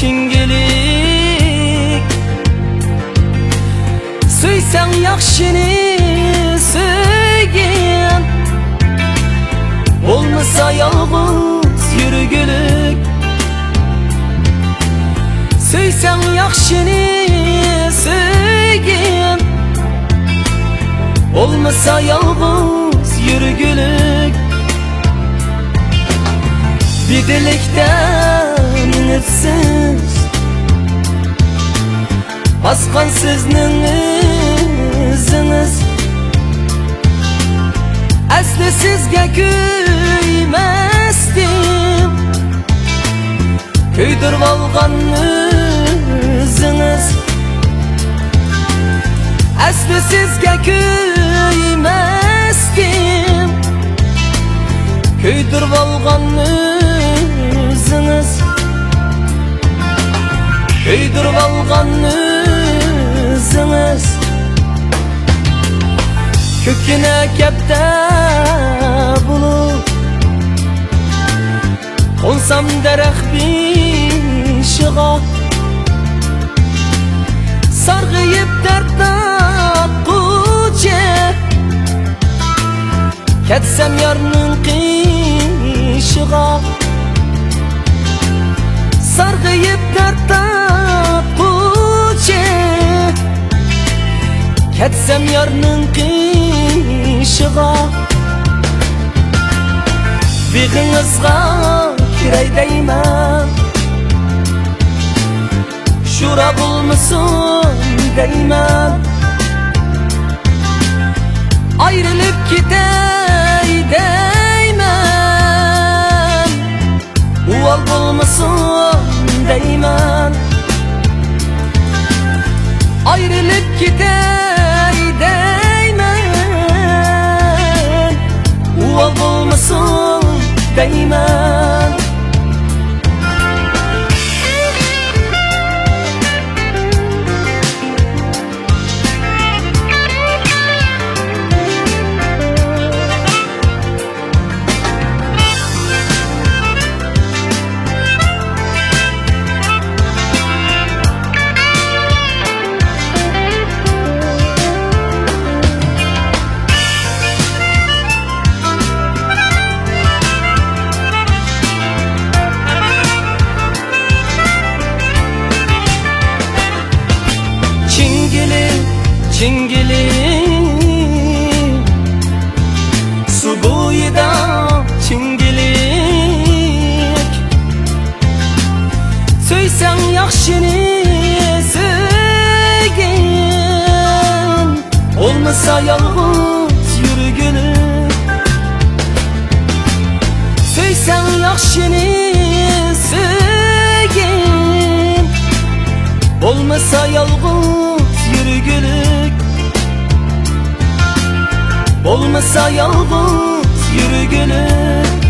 çingilik. Söysen yakşini söygin, olmasa yalğız yürgülük. Söysen yakşini söygin, olmasa yalğız yürgülük. Bir dilekten inipsiz, baskan sizning iziniz. Asli sizga kuymasdim, kuydirib olgan o'zingiz. Asli sizga kuymasdim, kuydirib olgan o'zingiz. Kuydirib olgan o'zingiz. Köküne kepte bulup konsam derek bişiğa, sargıyıp dertte kuçe, ketsem yarının kışığa. Sargıyıp dertte kuçe, ketsem yarının kışığa. Big'ingizga kiray deyman, shura bo'lmasin deyman. Ayrılıp ketay deyman, uvol bo'lmasin deyman. Ayrılıp ketay deyman, uvol bo'lmasin deyman. Çingilik, su boyida çingilik. Söysen yakşini söygin, olmasa yalğız yürgülük. Söysen yakşini söygin, olmasa yalğız yürgülük. Olmasa yalğız yürgülük.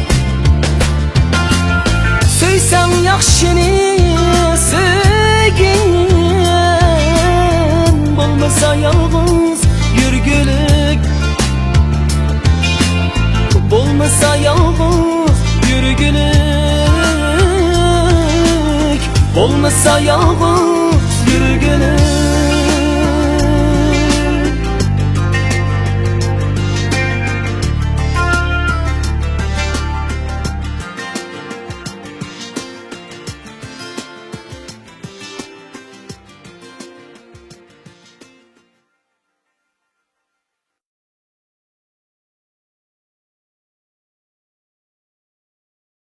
Söysen yakşini söygin, olmasa yalğız yürgülük. Olmasa yalğız yürgülük. Olmasa yalğız